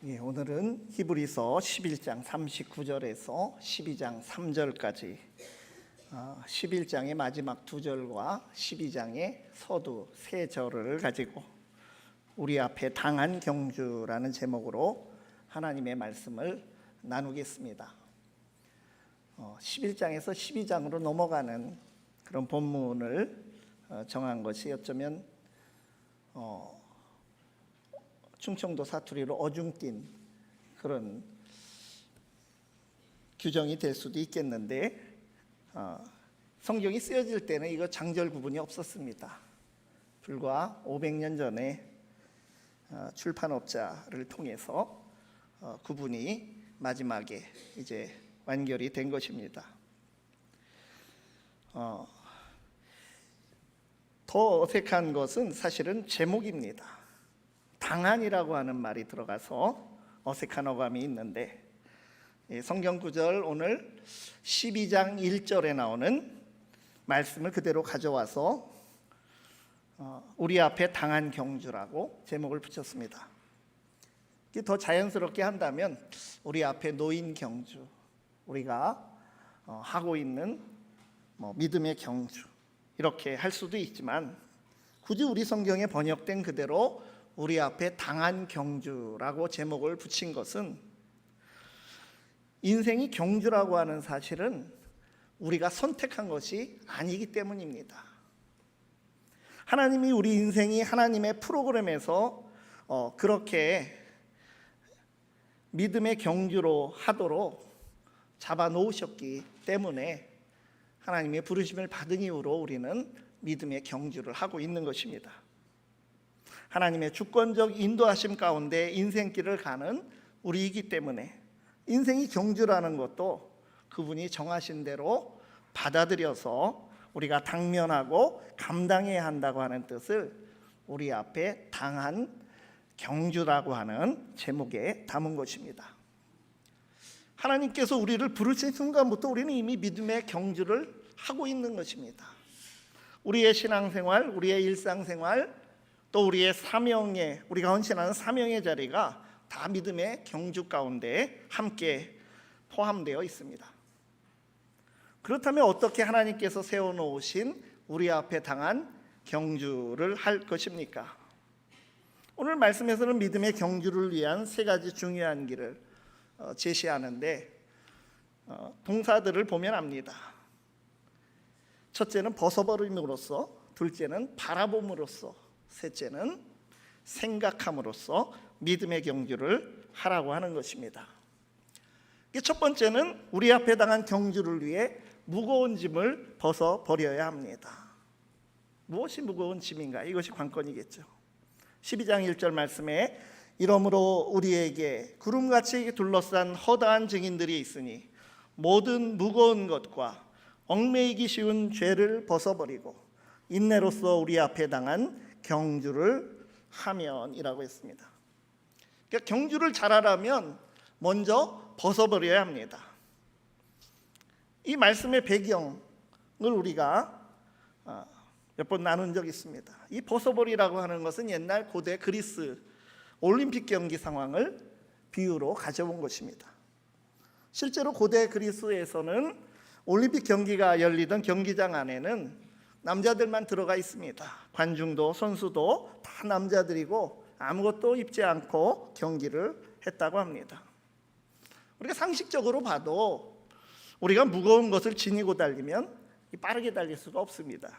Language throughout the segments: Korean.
오늘은 히브리서 11장 39절에서 12장 3절까지 11장의 마지막 두 절과 12장의 서두 세 절을 가지고 우리 앞에 당한 경주라는 제목으로 하나님의 말씀을 나누겠습니다. 11장에서 12장으로 넘어가는 그런 본문을 정한 것이 어쩌면 충청도 사투리로 어중뛴 그런 규정이 될 수도 있겠는데 성경이 쓰여질 때는 이거 장절 구분이 없었습니다. 불과 500년 전에 출판업자를 통해서 구분이 마지막에 이제 완결이 된 것입니다. 더 어색한 것은 사실은 제목입니다. 당한이라고 하는 말이 들어가서 어색한 어감이 있는데 성경 구절 오늘 12장 1절에 나오는 말씀을 그대로 가져와서 우리 앞에 당한 경주라고 제목을 붙였습니다. 더 자연스럽게 한다면 우리 앞에 놓인 경주, 우리가 하고 있는 믿음의 경주 이렇게 할 수도 있지만 굳이 우리 성경에 번역된 그대로 우리 앞에 당한 경주라고 제목을 붙인 것은 인생이 경주라고 하는 사실은 우리가 선택한 것이 아니기 때문입니다. 하나님이 우리 인생이 하나님의 프로그램에서 그렇게 믿음의 경주로 하도록 잡아 놓으셨기 때문에 하나님의 부르심을 받은 이후로 우리는 믿음의 경주를 하고 있는 것입니다. 하나님의 주권적 인도하심 가운데 인생길을 가는 우리이기 때문에 인생이 경주라는 것도 그분이 정하신 대로 받아들여서 우리가 당면하고 감당해야 한다고 하는 뜻을 우리 앞에 당한 경주라고 하는 제목에 담은 것입니다. 하나님께서 우리를 부르신 순간부터 우리는 이미 믿음의 경주를 하고 있는 것입니다. 우리의 신앙생활, 우리의 일상생활, 또 우리의 사명의, 우리가 헌신하는 사명의 자리가 다 믿음의 경주 가운데 함께 포함되어 있습니다. 그렇다면 어떻게 하나님께서 세워놓으신 우리 앞에 당한 경주를 할 것입니까? 오늘 말씀에서는 믿음의 경주를 위한 세 가지 중요한 길을 제시하는데 동사들을 보면 압니다. 첫째는 벗어버림으로써, 둘째는 바라봄으로써, 셋째는 생각함으로써 믿음의 경주를 하라고 하는 것입니다. 첫 번째는 우리 앞에 당한 경주를 위해 무거운 짐을 벗어버려야 합니다. 무엇이 무거운 짐인가? 이것이 관건이겠죠. 12장 1절 말씀에 이러므로 우리에게 구름같이 둘러싼 허다한 증인들이 있으니 모든 무거운 것과 얽매이기 쉬운 죄를 벗어버리고 인내로써 우리 앞에 당한 경주를 하면이라고 했습니다. 그러니까 경주를 잘하려면 먼저 벗어버려야 합니다. 이 말씀의 배경을 우리가 몇 번 나눈 적이 있습니다. 이 벗어버리라고 하는 것은 옛날 고대 그리스 올림픽 경기 상황을 비유로 가져온 것입니다. 실제로 고대 그리스에서는 올림픽 경기가 열리던 경기장 안에는 남자들만 들어가 있습니다. 관중도 선수도 다 남자들이고 아무것도 입지 않고 경기를 했다고 합니다. 우리가 상식적으로 봐도 우리가 무거운 것을 지니고 달리면 빠르게 달릴 수가 없습니다.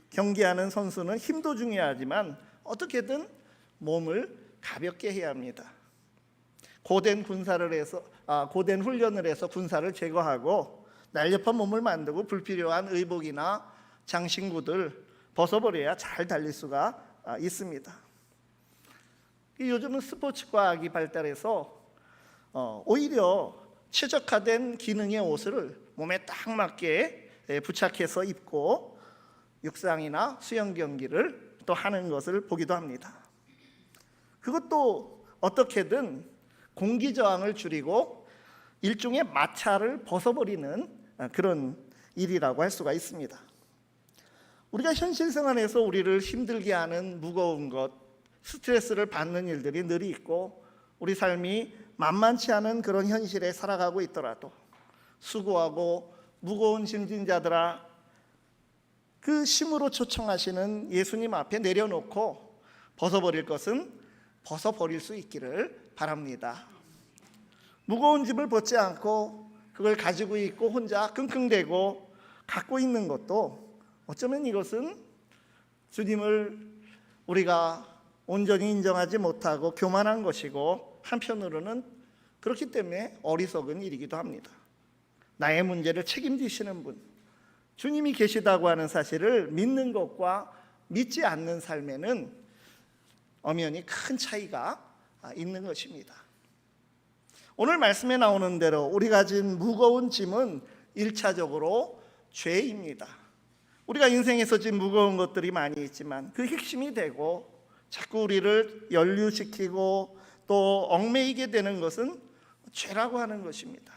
경기하는 선수는 힘도 중요하지만 어떻게든 몸을 가볍게 해야 합니다. 고된 훈련을 해서 군사를 제거하고 날렵한 몸을 만들고 불필요한 의복이나 장신구들 벗어버려야 잘 달릴 수가 있습니다. 요즘은 스포츠 과학이 발달해서 오히려 최적화된 기능의 옷을 몸에 딱 맞게 부착해서 입고 육상이나 수영 경기를 또 하는 것을 보기도 합니다. 그것도 어떻게든 공기 저항을 줄이고 일종의 마찰을 벗어버리는 그런 일이라고 할 수가 있습니다. 우리가 현실 생활에서 우리를 힘들게 하는 무거운 것, 스트레스를 받는 일들이 늘 있고 우리 삶이 만만치 않은 그런 현실에 살아가고 있더라도 수고하고 무거운 짐진 자들아, 그 심으로 초청하시는 예수님 앞에 내려놓고 벗어버릴 것은 벗어버릴 수 있기를 바랍니다. 무거운 짐을 벗지 않고 그걸 가지고 있고 혼자 끙끙대고 갖고 있는 것도 어쩌면 이것은 주님을 우리가 온전히 인정하지 못하고 교만한 것이고, 한편으로는 그렇기 때문에 어리석은 일이기도 합니다. 나의 문제를 책임지시는 분, 주님이 계시다고 하는 사실을 믿는 것과 믿지 않는 삶에는 엄연히 큰 차이가 있는 것입니다. 오늘 말씀에 나오는 대로 우리가 가진 무거운 짐은 1차적으로 죄입니다. 우리가 인생에서 진 무거운 것들이 많이 있지만 그 핵심이 되고 자꾸 우리를 연루시키고 또 얽매이게 되는 것은 죄라고 하는 것입니다.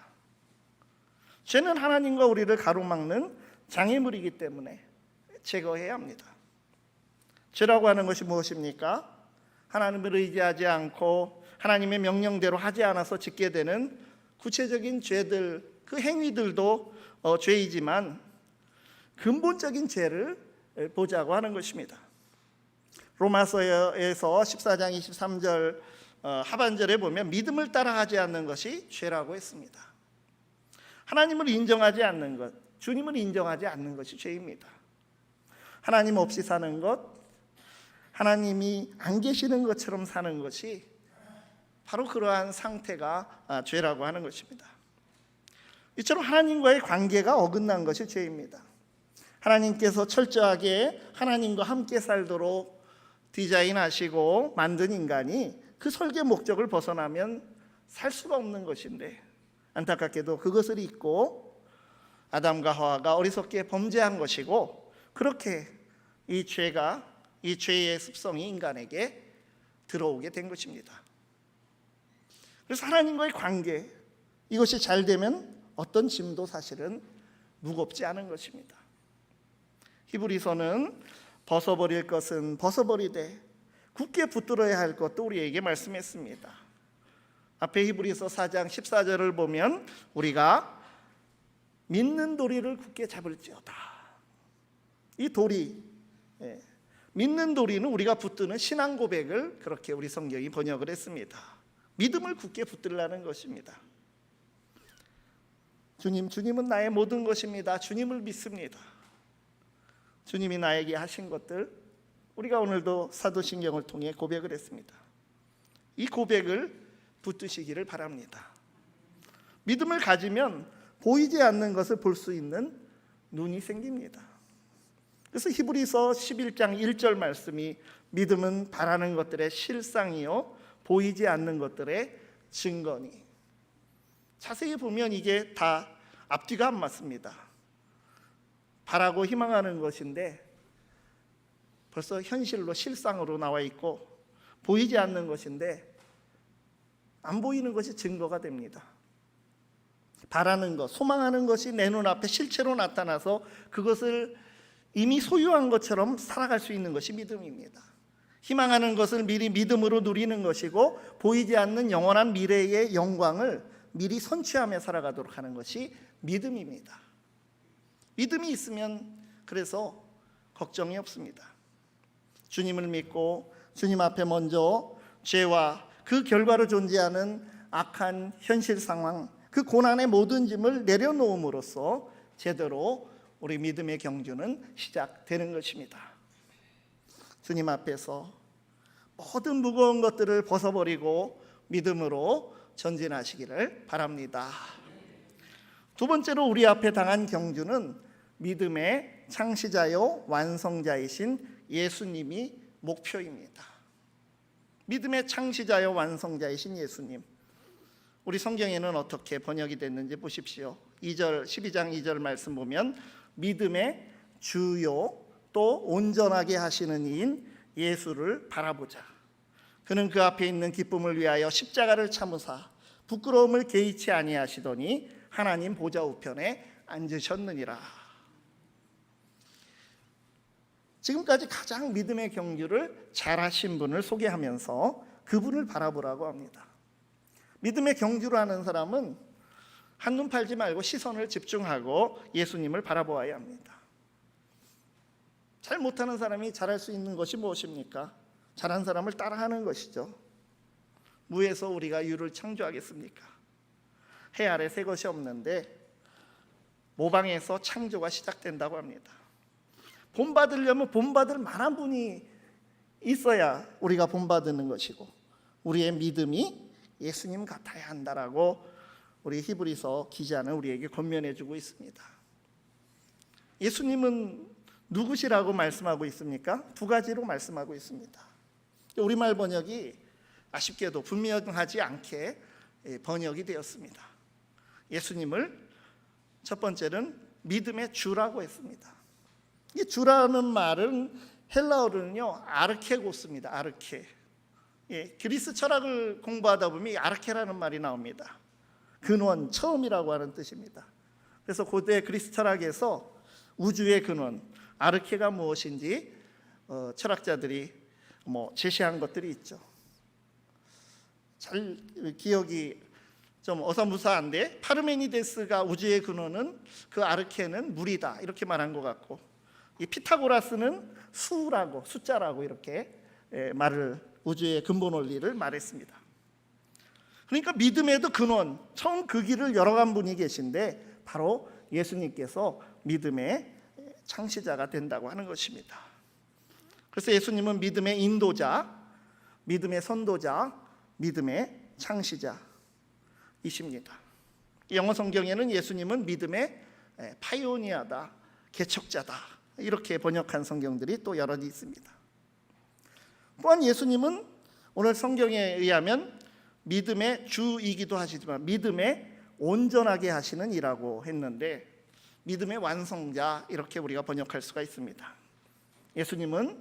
죄는 하나님과 우리를 가로막는 장애물이기 때문에 제거해야 합니다. 죄라고 하는 것이 무엇입니까? 하나님을 의지하지 않고 하나님의 명령대로 하지 않아서 짓게 되는 구체적인 죄들, 그 행위들도 죄이지만 근본적인 죄를 보자고 하는 것입니다. 로마서에서 14장 23절 하반절에 보면 믿음을 따라하지 않는 것이 죄라고 했습니다. 하나님을 인정하지 않는 것, 주님을 인정하지 않는 것이 죄입니다. 하나님 없이 사는 것, 하나님이 안 계시는 것처럼 사는 것이 바로 그러한 상태가 죄라고 하는 것입니다. 이처럼 하나님과의 관계가 어긋난 것이 죄입니다. 하나님께서 철저하게 하나님과 함께 살도록 디자인하시고 만든 인간이 그 설계 목적을 벗어나면 살 수가 없는 것인데, 안타깝게도 그것을 잊고 아담과 하와가 어리석게 범죄한 것이고, 그렇게 이 죄의 습성이 인간에게 들어오게 된 것입니다. 그래서 하나님과의 관계, 이것이 잘 되면 어떤 짐도 사실은 무겁지 않은 것입니다. 히브리서는 벗어버릴 것은 벗어버리되 굳게 붙들어야 할 것도 우리에게 말씀했습니다. 앞에 히브리서 4장 14절을 보면 우리가 믿는 도리를 굳게 잡을지어다. 이 도리, 믿는 도리는 우리가 붙드는 신앙 고백을 그렇게 우리 성경이 번역을 했습니다. 믿음을 굳게 붙들라는 것입니다. 주님은 나의 모든 것입니다. 주님을 믿습니다. 주님이 나에게 하신 것들, 우리가 오늘도 사도신경을 통해 고백을 했습니다. 이 고백을 붙드시기를 바랍니다. 믿음을 가지면 보이지 않는 것을 볼 수 있는 눈이 생깁니다. 그래서 히브리서 11장 1절 말씀이 믿음은 바라는 것들의 실상이요 보이지 않는 것들의 증거니. 자세히 보면 이게 다 앞뒤가 안 맞습니다. 바라고 희망하는 것인데 벌써 현실로 실상으로 나와 있고, 보이지 않는 것인데 안 보이는 것이 증거가 됩니다. 바라는 것, 소망하는 것이 내 눈앞에 실체로 나타나서 그것을 이미 소유한 것처럼 살아갈 수 있는 것이 믿음입니다. 희망하는 것을 미리 믿음으로 누리는 것이고, 보이지 않는 영원한 미래의 영광을 미리 선취하며 살아가도록 하는 것이 믿음입니다. 믿음이 있으면 그래서 걱정이 없습니다. 주님을 믿고 주님 앞에 먼저 죄와 그 결과로 존재하는 악한 현실 상황, 그 고난의 모든 짐을 내려놓음으로써 제대로 우리 믿음의 경주는 시작되는 것입니다. 주님 앞에서 모든 무거운 것들을 벗어버리고 믿음으로 전진하시기를 바랍니다. 두 번째로 우리 앞에 당한 경주는 믿음의 창시자요 완성자이신 예수님이 목표입니다. 믿음의 창시자요 완성자이신 예수님, 우리 성경에는 어떻게 번역이 됐는지 보십시오. 12장 2절 말씀 보면 믿음의 주요 또 온전하게 하시는 이인 예수를 바라보자. 그는 그 앞에 있는 기쁨을 위하여 십자가를 참으사 부끄러움을 개의치 아니하시더니 하나님 보좌 우편에 앉으셨느니라. 지금까지 가장 믿음의 경주를 잘하신 분을 소개하면서 그분을 바라보라고 합니다. 믿음의 경주를 하는 사람은 한눈 팔지 말고 시선을 집중하고 예수님을 바라보아야 합니다. 잘 못하는 사람이 잘할 수 있는 것이 무엇입니까? 잘한 사람을 따라하는 것이죠. 무에서 우리가 유를 창조하겠습니까? 해 아래 새 것이 없는데 모방에서 창조가 시작된다고 합니다. 본받으려면 본받을 만한 분이 있어야 우리가 본받는 것이고, 우리의 믿음이 예수님 같아야 한다라고 우리 히브리서 기자는 우리에게 권면해주고 있습니다. 예수님은 누구시라고 말씀하고 있습니까? 두 가지로 말씀하고 있습니다. 우리말 번역이 아쉽게도 분명하지 않게 번역이 되었습니다. 예수님을 첫 번째는 믿음의 주라고 했습니다. 이 주라는 말은 헬라어로는요 아르케고스입니다. 아르케. 그리스 철학을 공부하다 보면 이 아르케라는 말이 나옵니다. 근원, 처음이라고 하는 뜻입니다. 그래서 고대 그리스 철학에서 우주의 근원, 아르케가 무엇인지 철학자들이 제시한 것들이 있죠. 잘 기억이 좀 어사무사한데, 파르메니데스가 우주의 근원은 그 아르케는 물이다 이렇게 말한 것 같고, 이 피타고라스는 수라고, 숫자라고 이렇게 말을, 우주의 근본 원리를 말했습니다. 그러니까 믿음에도 근원, 처음 그 길을 열어간 분이 계신데 바로 예수님께서 믿음의 창시자가 된다고 하는 것입니다. 그래서 예수님은 믿음의 인도자, 믿음의 선도자, 믿음의 창시자이십니다. 영어 성경에는 예수님은 믿음의 파이오니아다, 개척자다 이렇게 번역한 성경들이 또 여러 있습니다. 또한 예수님은 오늘 성경에 의하면 믿음의 주이기도 하시지만 믿음의 온전하게 하시는 이라고 했는데, 믿음의 완성자 이렇게 우리가 번역할 수가 있습니다. 예수님은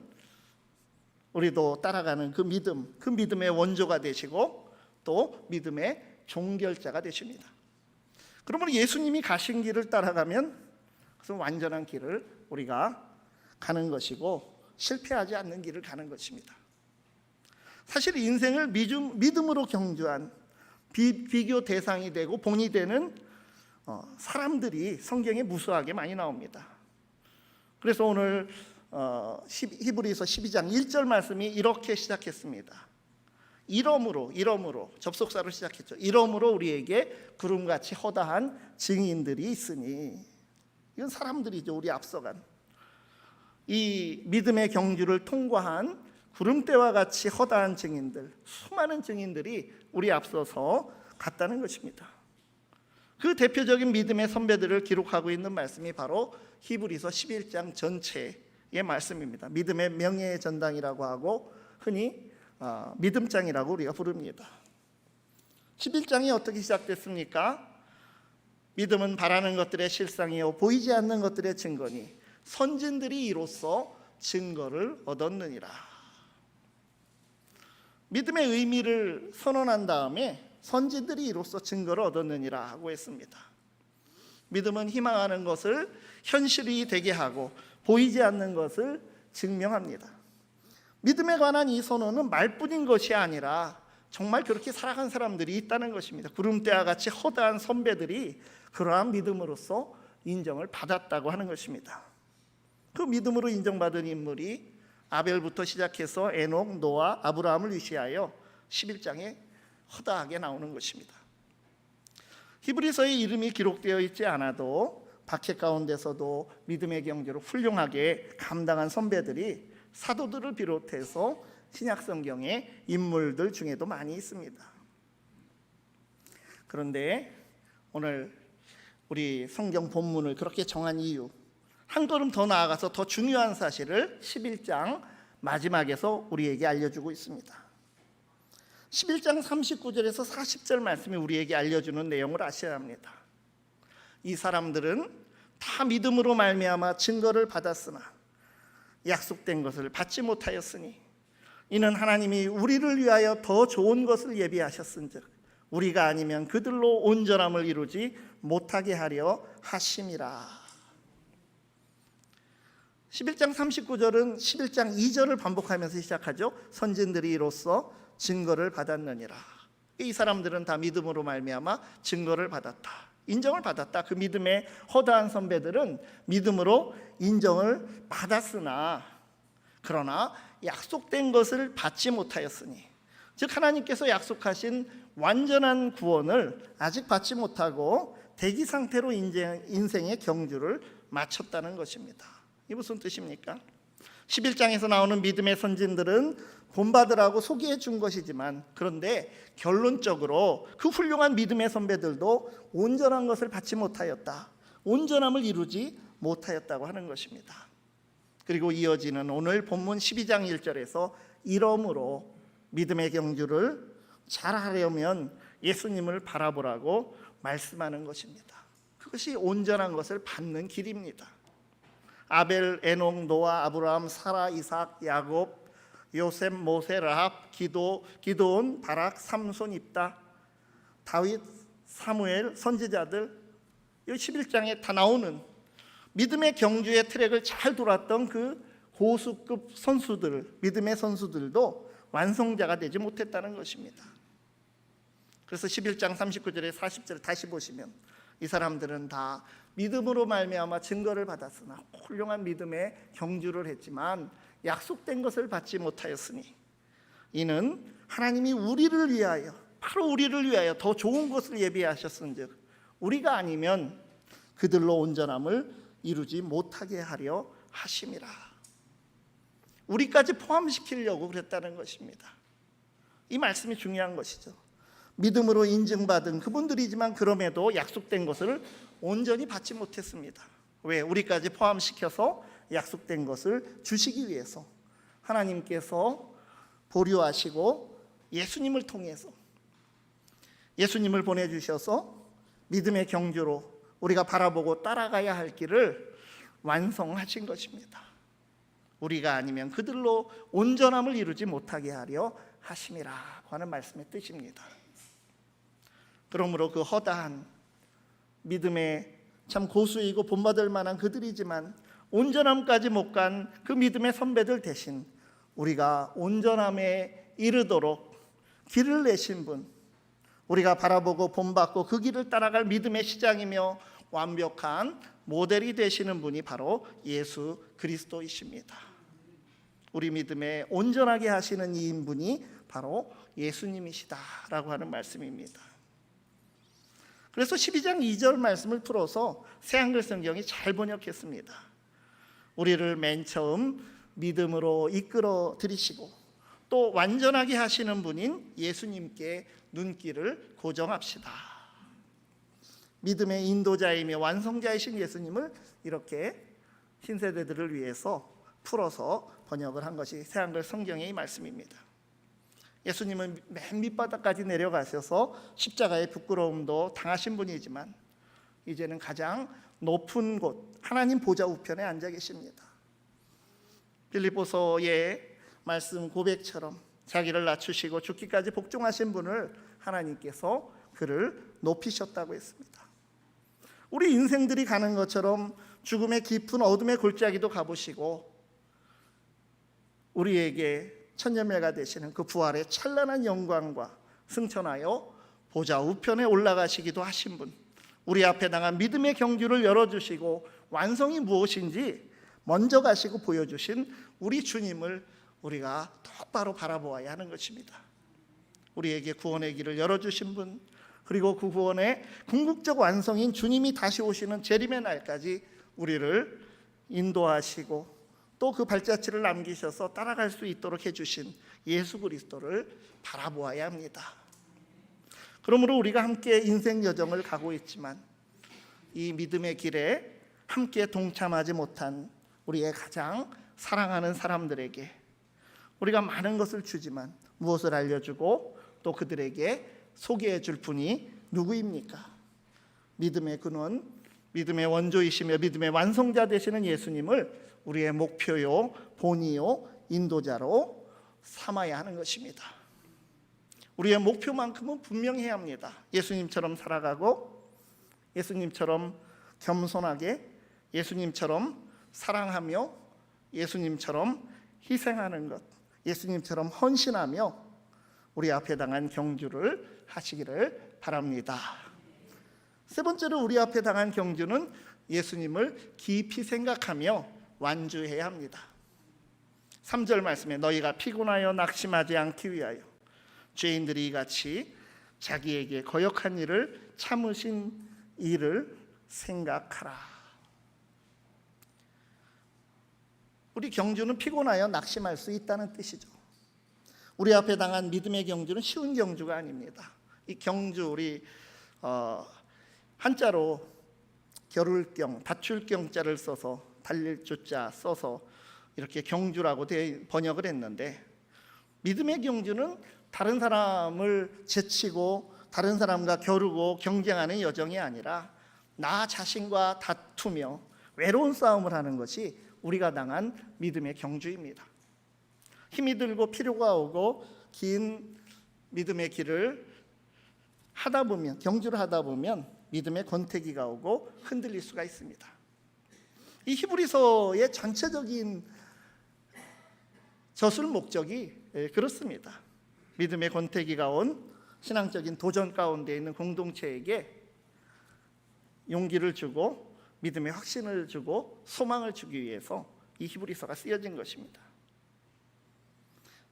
우리도 따라가는 그 믿음의 원조가 되시고 또 믿음의 종결자가 되십니다. 그러므로 예수님이 가신 길을 따라가면 그것은 완전한 길을 우리가 가는 것이고 실패하지 않는 길을 가는 것입니다. 사실 인생을 믿음으로 경주한 비교 대상이 되고 본이 되는 사람들이 성경에 무수하게 많이 나옵니다. 그래서 오늘 히브리서 12장 1절 말씀이 이렇게 시작했습니다. 이러므로 접속사로 시작했죠. 이러므로 우리에게 구름같이 허다한 증인들이 있으니, 이건 사람들이죠. 우리 앞서간 이 믿음의 경주를 통과한 구름대와 같이 허다한 증인들, 수많은 증인들이 우리 앞서서 갔다는 것입니다. 그 대표적인 믿음의 선배들을 기록하고 있는 말씀이 바로 히브리서 11장 전체의 말씀입니다. 믿음의 명예의 전당이라고 하고 흔히 믿음장이라고 우리가 부릅니다. 11장이 어떻게 시작됐습니까? 믿음은 바라는 것들의 실상이요 보이지 않는 것들의 증거니 선진들이 이로써 증거를 얻었느니라. 믿음의 의미를 선언한 다음에 선진들이 이로써 증거를 얻었느니라 하고 했습니다. 믿음은 희망하는 것을 현실이 되게 하고 보이지 않는 것을 증명합니다. 믿음에 관한 이 선언은 말뿐인 것이 아니라 정말 그렇게 살아간 사람들이 있다는 것입니다. 구름대와 같이 허다한 선배들이 그러한 믿음으로써 인정을 받았다고 하는 것입니다. 그 믿음으로 인정받은 인물이 아벨부터 시작해서 에녹, 노아, 아브라함을 위시하여 11장에 허다하게 나오는 것입니다. 히브리서에 이름이 기록되어 있지 않아도 박해 가운데서도 믿음의 경주를 훌륭하게 감당한 선배들이 사도들을 비롯해서 신약 성경의 인물들 중에도 많이 있습니다. 그런데 오늘 우리 성경 본문을 그렇게 정한 이유, 한 걸음 더 나아가서 더 중요한 사실을 11장 마지막에서 우리에게 알려주고 있습니다. 11장 39절에서 40절 말씀이 우리에게 알려주는 내용을 아셔야 합니다. 이 사람들은 다 믿음으로 말미암아 증거를 받았으나 약속된 것을 받지 못하였으니 이는 하나님이 우리를 위하여 더 좋은 것을 예비하셨은즉 우리가 아니면 그들로 온전함을 이루지 못하게 하려 하심이라. 11장 39절은 11장 2절을 반복하면서 시작하죠. 선진들이 이로써 증거를 받았느니라. 이 사람들은 다 믿음으로 말미암아 증거를 받았다, 인정을 받았다. 그 믿음의 허다한 선배들은 믿음으로 인정을 받았으나 그러나 약속된 것을 받지 못하였으니, 즉 하나님께서 약속하신 완전한 구원을 아직 받지 못하고 대기 상태로 인생의 경주를 마쳤다는 것입니다. 이 무슨 뜻입니까? 11장에서 나오는 믿음의 선진들은 본받으라고 소개해 준 것이지만, 그런데 결론적으로 그 훌륭한 믿음의 선배들도 온전한 것을 받지 못하였다, 온전함을 이루지 못하였다고 하는 것입니다. 그리고 이어지는 오늘 본문 12장 1절에서 이러므로 믿음의 경주를 잘하려면 예수님을 바라보라고 말씀하는 것입니다. 그것이 온전한 것을 받는 길입니다. 아벨, 에녹, 노아, 아브라함, 사라, 이삭, 야곱, 요셉, 모세, 라합, 기도온, 바락, 삼손, 입다, 다윗, 사무엘, 선지자들, 이 11장에 다 나오는 믿음의 경주의 트랙을 잘 돌았던 그 고수급 선수들, 믿음의 선수들도 완성자가 되지 못했다는 것입니다. 그래서 11장 39절에 40절 다시 보시면 이 사람들은 다 믿음으로 말미암아 증거를 받았으나 훌륭한 믿음의 경주를 했지만 약속된 것을 받지 못하였으니, 이는 하나님이 우리를 위하여, 바로 우리를 위하여 더 좋은 것을 예비하셨은즉 우리가 아니면 그들로 온전함을 이루지 못하게 하려 하심이라. 우리까지 포함시키려고 그랬다는 것입니다. 이 말씀이 중요한 것이죠. 믿음으로 인증받은 그분들이지만 그럼에도 약속된 것을 온전히 받지 못했습니다. 왜? 우리까지 포함시켜서 약속된 것을 주시기 위해서 하나님께서 보류하시고 예수님을 통해서 예수님을 보내주셔서 믿음의 경주로 우리가 바라보고 따라가야 할 길을 완성하신 것입니다. 우리가 아니면 그들로 온전함을 이루지 못하게 하려 하심이라고 하는 말씀의 뜻입니다. 그러므로 그 허다한 믿음의 참 고수이고 본받을 만한 그들이지만 온전함까지 못 간 그 믿음의 선배들 대신 우리가 온전함에 이르도록 길을 내신 분, 우리가 바라보고 본받고 그 길을 따라갈 믿음의 시작이며 완벽한 모델이 되시는 분이 바로 예수 그리스도이십니다. 우리 믿음에 온전하게 하시는 이 인분이 바로 예수님이시다라고 하는 말씀입니다. 그래서 12장 2절 말씀을 풀어서 새한글 성경이 잘 번역했습니다. 우리를 맨 처음 믿음으로 이끌어 들이시고 또 완전하게 하시는 분인 예수님께 눈길을 고정합시다. 믿음의 인도자이며 완성자이신 예수님을 이렇게 신세대들을 위해서 풀어서 번역을 한 것이 새한글 성경의 말씀입니다. 예수님은 맨 밑바닥까지 내려가셔서 십자가의 부끄러움도 당하신 분이지만 이제는 가장 높은 곳 하나님 보좌 우편에 앉아 계십니다. 빌립보서의 말씀 고백처럼 자기를 낮추시고 죽기까지 복종하신 분을 하나님께서 그를 높이셨다고 했습니다. 우리 인생들이 가는 것처럼 죽음의 깊은 어둠의 골짜기도 가보시고 우리에게 천년멸가 되시는 그 부활의 찬란한 영광과 승천하여 보좌 우편에 올라가시기도 하신 분, 우리 앞에 당한 믿음의 경주를 열어주시고 완성이 무엇인지 먼저 가시고 보여주신 우리 주님을 우리가 똑바로 바라보아야 하는 것입니다. 우리에게 구원의 길을 열어주신 분, 그리고 그 구원의 궁극적 완성인 주님이 다시 오시는 재림의 날까지 우리를 인도하시고 또 그 발자취를 남기셔서 따라갈 수 있도록 해주신 예수 그리스도를 바라보아야 합니다. 그러므로 우리가 함께 인생 여정을 가고 있지만 이 믿음의 길에 함께 동참하지 못한 우리의 가장 사랑하는 사람들에게 우리가 많은 것을 주지만 무엇을 알려주고 또 그들에게 소개해 줄 분이 누구입니까? 믿음의 근원, 믿음의 원조이시며 믿음의 완성자 되시는 예수님을 우리의 목표요, 본이요, 인도자로 삼아야 하는 것입니다. 우리의 목표만큼은 분명해야 합니다. 예수님처럼 살아가고 예수님처럼 겸손하게 예수님처럼 사랑하며 예수님처럼 희생하는 것, 예수님처럼 헌신하며 우리 앞에 당한 경주를 하시기를 바랍니다. 세 번째로 우리 앞에 당한 경주는 예수님을 깊이 생각하며 완주해야 합니다. 3절 말씀에 너희가 피곤하여 낙심하지 않기 위하여 죄인들이 이같이 자기에게 거역한 일을 참으신 이를 생각하라. 우리 경주는 피곤하여 낙심할 수 있다는 뜻이죠. 우리 앞에 당한 믿음의 경주는 쉬운 경주가 아닙니다. 이 경주 우리 한자로 겨룰경, 다출 경자를 써서 달릴 주자 써서 이렇게 경주라고 번역을 했는데, 믿음의 경주는 다른 사람을 제치고 다른 사람과 겨루고 경쟁하는 여정이 아니라 나 자신과 다투며 외로운 싸움을 하는 것이 우리가 당한 믿음의 경주입니다. 힘이 들고 필요가 오고 긴 믿음의 길을 하다 보면, 경주를 하다 보면 믿음의 권태기가 오고 흔들릴 수가 있습니다. 이 히브리서의 전체적인 저술 목적이 그렇습니다. 믿음의 권태기가 온 신앙적인 도전 가운데 있는 공동체에게 용기를 주고 믿음의 확신을 주고 소망을 주기 위해서 이 히브리서가 쓰여진 것입니다.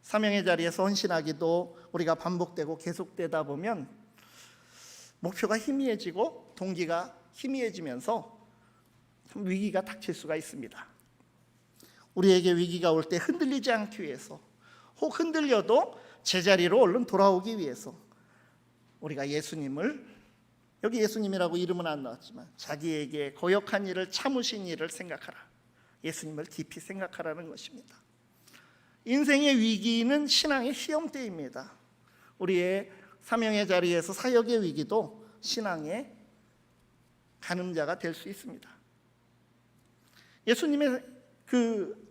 사명의 자리에서 헌신하기도 우리가 반복되고 계속되다 보면 목표가 희미해지고 동기가 희미해지면서 참 위기가 닥칠 수가 있습니다. 우리에게 위기가 올 때 흔들리지 않기 위해서, 혹 흔들려도 제자리로 얼른 돌아오기 위해서 우리가 예수님을, 여기 예수님이라고 이름은 안 나왔지만 자기에게 거역한 일을 참으신 일을 생각하라. 예수님을 깊이 생각하라는 것입니다. 인생의 위기는 신앙의 시험대입니다. 우리의 사명의 자리에서 사역의 위기도 신앙의 가늠자가 될 수 있습니다. 예수님의 그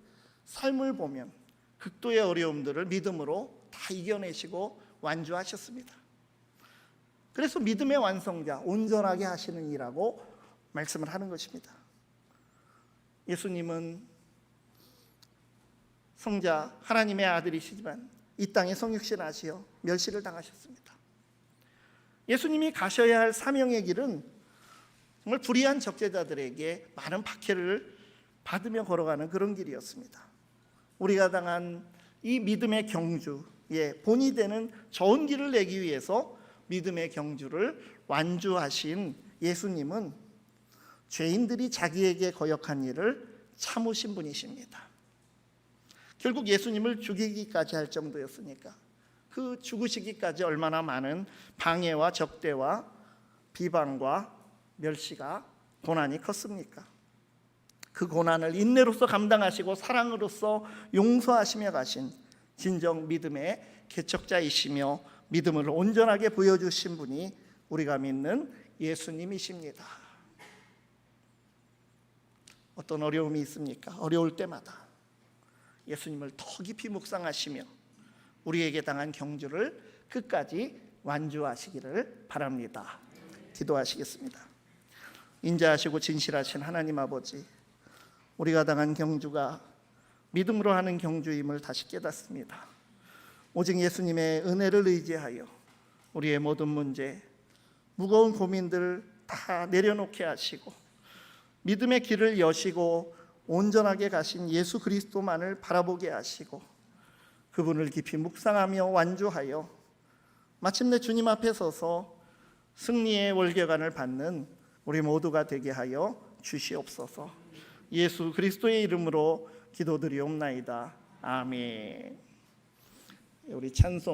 삶을 보면 극도의 어려움들을 믿음으로 다 이겨내시고 완주하셨습니다. 그래서 믿음의 완성자, 온전하게 하시는 이라고 말씀을 하는 것입니다. 예수님은 성자, 하나님의 아들이시지만 이 땅에 성육신하시어 멸시를 당하셨습니다. 예수님이 가셔야 할 사명의 길은 정말 불의한 적재자들에게 많은 박해를 받으며 걸어가는 그런 길이었습니다. 우리가 당한 이 믿음의 경주의 본이 되는 좋은 길을 내기 위해서 믿음의 경주를 완주하신 예수님은 죄인들이 자기에게 거역한 일을 참으신 분이십니다. 결국 예수님을 죽이기까지 할 정도였으니까 그 죽으시기까지 얼마나 많은 방해와 적대와 비방과 멸시가 고난이 컸습니까? 그 고난을 인내로서 감당하시고 사랑으로서 용서하시며 가신 진정 믿음의 개척자이시며 믿음을 온전하게 보여주신 분이 우리가 믿는 예수님이십니다. 어떤 어려움이 있습니까? 어려울 때마다 예수님을 더 깊이 묵상하시며 우리에게 당한 경주를 끝까지 완주하시기를 바랍니다. 기도하시겠습니다. 인자하시고 진실하신 하나님 아버지, 우리가 당한 경주가 믿음으로 하는 경주임을 다시 깨닫습니다. 오직 예수님의 은혜를 의지하여 우리의 모든 문제, 무거운 고민들 다 내려놓게 하시고 믿음의 길을 여시고 온전하게 가신 예수 그리스도만을 바라보게 하시고 그분을 깊이 묵상하며 완주하여 마침내 주님 앞에 서서 승리의 월계관을 받는 우리 모두가 되게 하여 주시옵소서. 예수 그리스도의 이름으로 기도드리옵나이다. 아멘. 우리 찬송